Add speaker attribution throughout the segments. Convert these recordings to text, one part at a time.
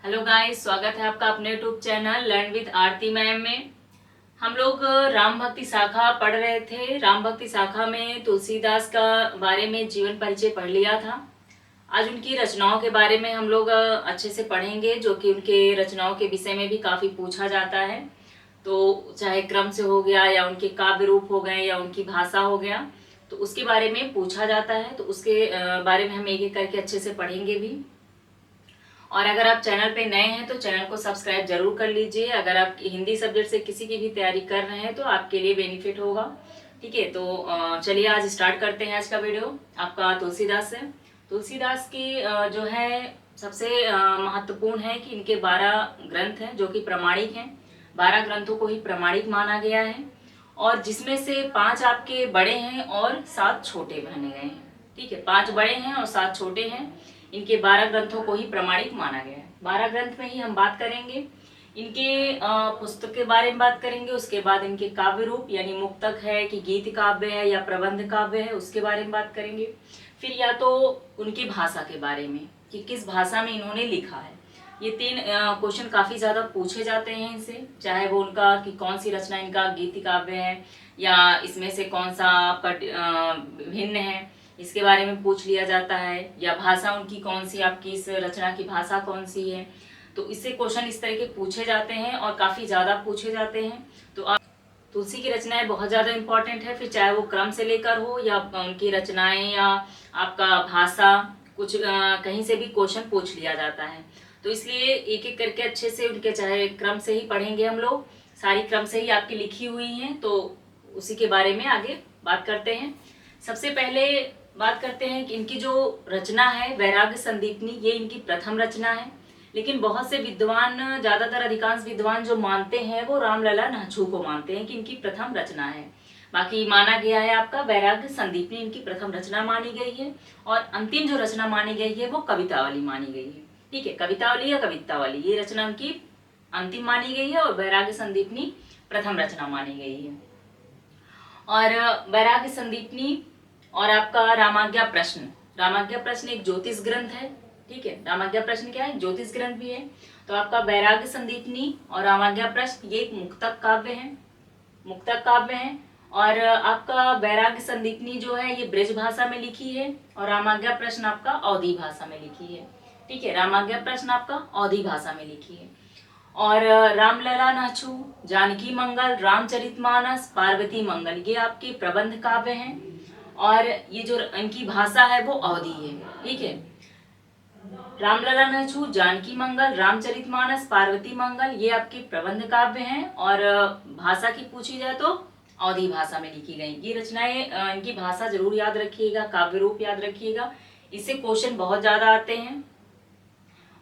Speaker 1: Hello guys, स्वागत है आपका अपने YouTube channel learn with Aarti ma'am में। हम लोग राम भक्ति शाखा पढ़ रहे थे। राम भक्ति शाखा में तुलसीदास का बारे में जीवन परिचय पढ़ लिया था। आज उनकी रचनाओं के बारे में हम लोग अच्छे से पढ़ेंगे, जो कि उनके रचनाओं के विषय में भी काफ़ी पूछा जाता है। तो चाहे क्रम से हो गया या उनके काव्य रूप हो गए या उनकी भाषा हो गया, तो उसके बारे में पूछा जाता है। तो उसके बारे में हम एक एक करके अच्छे से पढ़ेंगे भी। और अगर आप चैनल पे नए हैं तो चैनल को सब्सक्राइब जरूर कर लीजिए। अगर आप हिंदी सब्जेक्ट से किसी की भी तैयारी कर रहे हैं तो आपके लिए बेनिफिट होगा। ठीक है, तो चलिए आज स्टार्ट करते हैं। आज का वीडियो आपका तुलसीदास से। तुलसीदास की जो है सबसे महत्वपूर्ण है कि इनके 12 ग्रंथ हैं जो कि प्रमाणिक हैं। 12 ग्रंथों को ही प्रमाणिक माना गया है, और जिसमें से 5 आपके बड़े हैं और 7 छोटे माने गए हैं। ठीक है, 5 बड़े हैं और 7 छोटे हैं। इनके 12 ग्रंथों को ही प्रमाणिक माना गया है। 12 ग्रंथ में ही हम बात करेंगे। इनके पुस्तक के बारे में बात करेंगे। उसके बाद इनके काव्य रूप यानी मुक्तक है कि गीत काव्य है या प्रबंध काव्य है, उसके बारे में बात करेंगे। फिर या तो उनकी भाषा के बारे में कि किस भाषा में इन्होंने लिखा है। ये 3 क्वेश्चन काफी ज्यादा पूछे जाते हैं इनसे, चाहे वो उनका कि कौन सी रचना इनका गीत काव्य है या इसमें से कौन सा भिन्न है, इसके बारे में पूछ लिया जाता है, या भाषा उनकी कौन सी, आपकी इस रचना की भाषा कौन सी है। तो इससे क्वेश्चन इस तरह के पूछे जाते हैं और काफी ज्यादा पूछे जाते हैं। तो आप तुलसी की रचनाएं बहुत ज्यादा इंपॉर्टेंट है, फिर चाहे वो क्रम से लेकर हो या उनकी रचनाएं या आपका भाषा, कुछ कहीं से भी क्वेश्चन पूछ लिया जाता है। तो इसलिए एक एक करके अच्छे से उनके चाहे क्रम से ही पढ़ेंगे हम लोग। सारी क्रम से ही आपकी लिखी हुई हैं, तो उसी के बारे में आगे बात करते हैं। सबसे पहले बात करते हैं कि इनकी जो रचना है वैराग्य संदीपनी, ये इनकी प्रथम रचना है। लेकिन बहुत से विद्वान, ज्यादातर अधिकांश विद्वान जो मानते हैं वो रामलला नाछू को मानते हैं कि इनकी प्रथम रचना है। बाकी माना गया है आपका वैराग्य संदीपनी इनकी प्रथम रचना मानी गई है। और अंतिम जो रचना मानी गई है वो कवितावली मानी गई है। ठीक है, कवितावली या कवितावली ये रचना उनकी अंतिम मानी गई है और वैराग्य संदीपनी प्रथम रचना मानी गई है। और वैराग्य संदीपनी और आपका रामाज्ञा प्रश्न। रामाज्ञा प्रश्न एक ज्योतिष ग्रंथ है। ठीक है, रामाज्ञा प्रश्न क्या है, ज्योतिष ग्रंथ भी है। तो आपका वैराग्य संदीपनी और रामाज्ञा प्रश्न ये एक मुक्तक काव्य है, मुक्तक काव्य है। और आपका वैराग्य संदीपनी जो है ये ब्रज भाषा में लिखी है और रामाज्ञा प्रश्न आपका अवधी भाषा में लिखी है। ठीक है, रामाज्ञा प्रश्न आपका अवधी भाषा में लिखी है। और रामलला नाछू, जानकी मंगल, रामचरितमानस, पार्वती मंगल ये आपके प्रबंध काव्य हैं। और ये जो इनकी भाषा है वो अवधी है। ठीक है, रामलला नाछू, जानकी मंगल, रामचरितमानस, पार्वती मंगल ये आपके प्रबंध काव्य हैं। और भाषा की पूछी जाए तो अवधी भाषा में लिखी गई ये रचनाएं। इनकी भाषा जरूर याद रखिएगा, काव्य रूप याद रखिएगा, इससे क्वेश्चन बहुत ज्यादा आते हैं।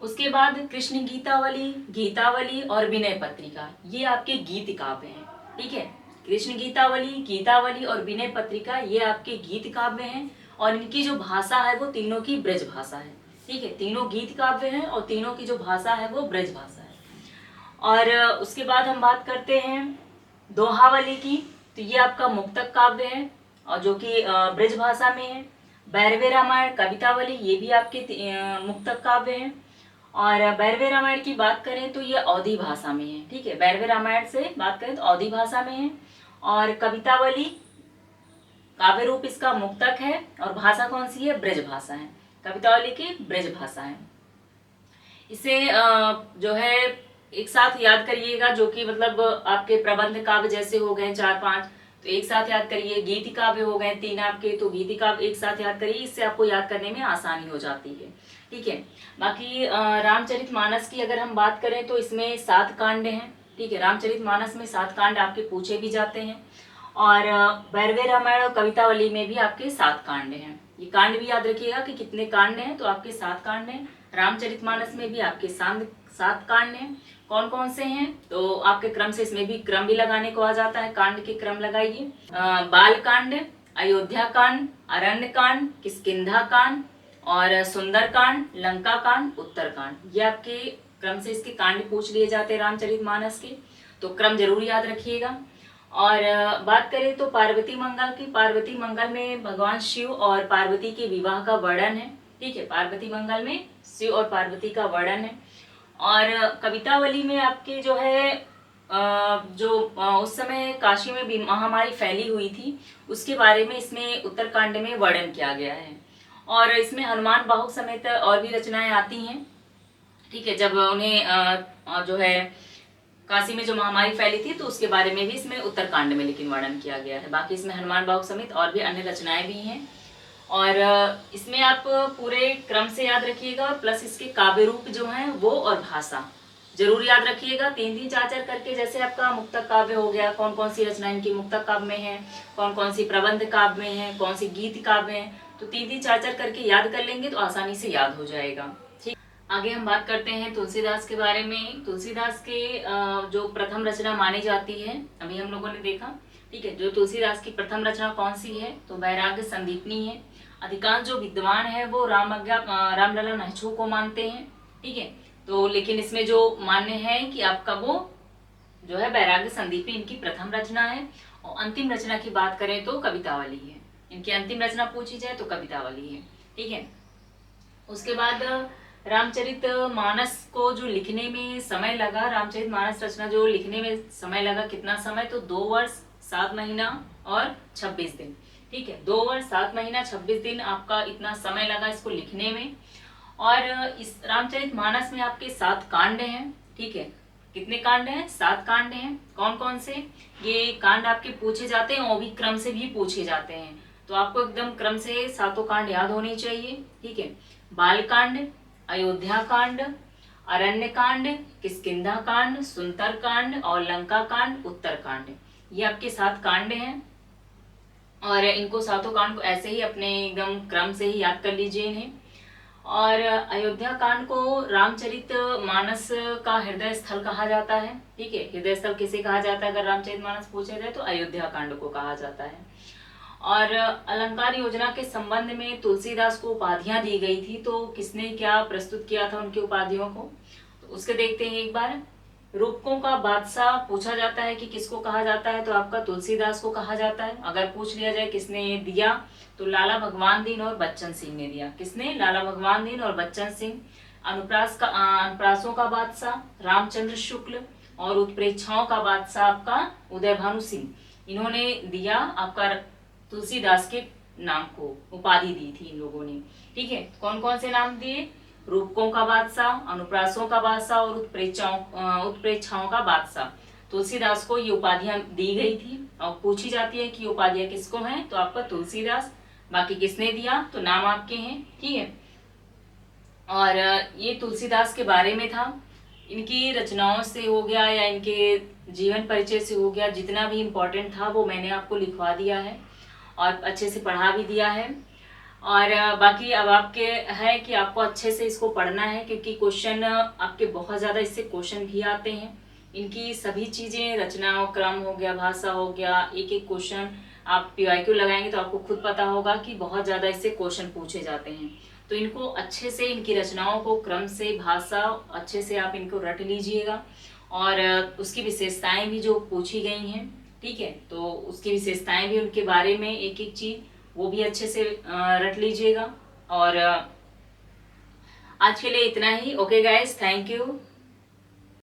Speaker 1: उसके बाद कृष्ण गीतावली, गीतावली और विनय पत्रिका ये आपके गीत काव्य हैं। ठीक है, कृष्ण गीतावली, गीतावली और विनय पत्रिका ये आपके गीत काव्य हैं। और इनकी जो भाषा है वो तीनों की ब्रज भाषा है। ठीक है, तीनों गीत काव्य हैं और तीनों की जो भाषा है वो ब्रज भाषा है। और उसके बाद हम बात करते हैं दोहावली की। तो ये आपका मुक्तक काव्य है और जो कि ब्रज भाषा में है। भैरवे रामायण, कवितावली ये भी आपके मुक्तक काव्य हैं। और भैरवे रामायण की बात करें तो ये अवधी भाषा में है। ठीक है, भैरवे रामायण से बात करें तो अवधी भाषा में है। और कवितावली काव्य रूप इसका मुक्तक है और भाषा कौन सी है, ब्रज भाषा है। कवितावली की ब्रज भाषा है। इसे जो है एक साथ याद करिएगा, जो कि मतलब आपके प्रबंध काव्य जैसे हो गए 4-5, तो एक साथ याद करिए। गीत काव्य हो गए 3 आपके, तो गीत काव्य एक साथ याद करिए, इससे आपको याद करने में आसानी हो जाती है। ठीक है, बाकी रामचरितमानस की अगर हम बात करें तो इसमें 7 कांड हैं। ठीक है, रामचरितमानस में 7 कांड आपके पूछे भी जाते हैं। और भैरवे रामायण और कवितावली में भी आपके 7 कांड हैं। ये कांड भी याद रखिएगा कि कितने कांड हैं, तो आपके 7 कांड हैं। रामचरितमानस में भी आपके 7 कांड हैं। कौन कौन से हैं, तो आपके क्रम से इसमें भी क्रम भी लगाने को आ जाता है, कांड के क्रम लगाइए। बाल कांड, अयोध्या कांड, अरण्य कांड, किष्किंधा कांड और सुंदर कांड, लंका कांड, उत्तर कांड ये आपके क्रम से इसके कांड पूछ लिए जाते हैं रामचरितमानस के, तो क्रम जरूर याद रखिएगा। और बात करें तो पार्वती मंगल की। पार्वती मंगल में भगवान शिव और पार्वती के विवाह का वर्णन है। ठीक है, पार्वती मंगल में शिव और पार्वती का वर्णन है। और कवितावली में आपके जो है उस समय काशी में भी महामारी फैली हुई थी, उसके बारे में इसमें उत्तरकांड में वर्णन किया गया है। और इसमें हनुमान बाहु समेत और भी रचनाएं आती हैं। ठीक है, जब उन्हें जो है काशी में जो महामारी फैली थी तो उसके बारे में भी इसमें उत्तरकांड में लेकिन वर्णन किया गया है। बाकी इसमें हनुमान बाहु समेत और भी अन्य रचनाएं भी हैं। और इसमें आप पूरे क्रम से याद रखिएगा, और प्लस इसके काव्य रूप जो हैं वो और भाषा जरूर याद रखिएगा, 3-3 4-4 करके। जैसे आपका मुक्तक काव्य हो गया, कौन कौन सी रचना इनकी मुक्तक काव्य में है, कौन कौन सी प्रबंध काव्य में है, कौन सी गीत काव्य में है, तो 3-3 4-4 करके याद कर लेंगे तो आसानी से याद हो जाएगा। ठीक, आगे हम बात करते हैं तुलसीदास के बारे में। तुलसीदास के जो प्रथम रचना मानी जाती है, अभी हम लोगों ने देखा। ठीक है, जो तुलसीदास की प्रथम रचना कौन सी है, तो वैराग्य संदीपनी है। अधिकांश जो विद्वान है वो रामलला नहछो को मानते हैं। ठीक है, तो लेकिन इसमें जो मान्य है कि आपका वो जो है वैराग्य संदीपनी इनकी प्रथम रचना है। और अंतिम रचना की बात करें तो कवितावली है। इनकी अंतिम रचना पूछी जाए तो कवितावली है। ठीक है, उसके बाद रामचरित मानस को जो लिखने में समय लगा, रामचरित मानस रचना जो लिखने में समय लगा, कितना समय, तो 2 वर्ष 7 महीना और 26 दिन। ठीक है, 2 वर्ष 7 महीना 26 दिन आपका इतना समय लगा इसको लिखने में। और इस रामचरित मानस में आपके 7 कांड हैं। ठीक है, कितने कांड हैं, 7 कांड हैं। कौन कौन से ये कांड आपके पूछे जाते हैं, और भी क्रम से भी पूछे जाते हैं, तो आपको एकदम क्रम से 7 कांड याद होने चाहिए। ठीक है, बाल कांड, अयोध्या कांड, अरण्य कांड, किष्किंधा कांड, सुंदर कांड और लंका कांड, उत्तर कांड, ये आपके 7 कांड हैं। और इनको 7 कांड को ऐसे ही अपने एकदम क्रम से ही याद कर लीजिए इन्हें। और अयोध्या कांड को रामचरित मानस का हृदय स्थल कहा जाता है। ठीक है, हृदय स्थल किसे कहा जाता है अगर रामचरित मानस पूछे जाए तो अयोध्या कांड को कहा जाता है। और अलंकार योजना के संबंध में तुलसीदास को उपाधियां दी गई थी, तो किसने क्या प्रस्तुत किया था उनकी उपाधियों को, तो उसके देखते हैं एक बार। रूपकों का बादशाह पूछा जाता है कि किसको कहा जाता है, तो आपका तुलसीदास को कहा जाता है। अगर पूछ लिया जाए किसने दिया, तो लाला भगवान दीन और बच्चन सिंह ने दिया। किसने, लाला भगवान दीन और बच्चन सिंह। अनुप्रासों का बादशाह रामचंद्र शुक्ल, और उत्प्रेक्षाओं का बादशाह आपका उदय भानु सिंह, इन्होंने दिया आपका तुलसीदास के नाम को उपाधि दी थी इन लोगों ने। ठीक है, कौन कौन से नाम दिए, रूपकों का बादशाह, अनुप्रासों का बादशाह और उत्प्रेक्षाओं का बादशाह। तुलसीदास को ये उपाधियां दी गई थी, और पूछी जाती है कि उपाधियां किसको हैं, तो आपका तुलसीदास। बाकी किसने दिया, तो नाम आपके हैं। ठीक है, और ये तुलसीदास के बारे में था। इनकी रचनाओं से हो गया या इनके जीवन परिचय से हो गया, जितना भी इम्पोर्टेंट था वो मैंने आपको लिखवा दिया है और अच्छे से पढ़ा भी दिया है। और बाकी अब आपके है कि आपको अच्छे से इसको पढ़ना है, क्योंकि क्वेश्चन आपके बहुत ज़्यादा इससे क्वेश्चन भी आते हैं। इनकी सभी चीज़ें, रचना क्रम हो गया, भाषा हो गया, एक एक क्वेश्चन आप PYQ लगाएंगे तो आपको खुद पता होगा कि बहुत ज़्यादा इससे क्वेश्चन पूछे जाते हैं। तो इनको अच्छे से, इनकी रचनाओं को क्रम से, भाषा अच्छे से आप इनको रट लीजिएगा। और उसकी विशेषताएं भी जो पूछी गई हैं, ठीक है, तो उसकी विशेषताएं भी, उनके बारे में एक एक चीज वो भी अच्छे से रट लीजिएगा। और आज के लिए इतना ही। Okay guys, thank you.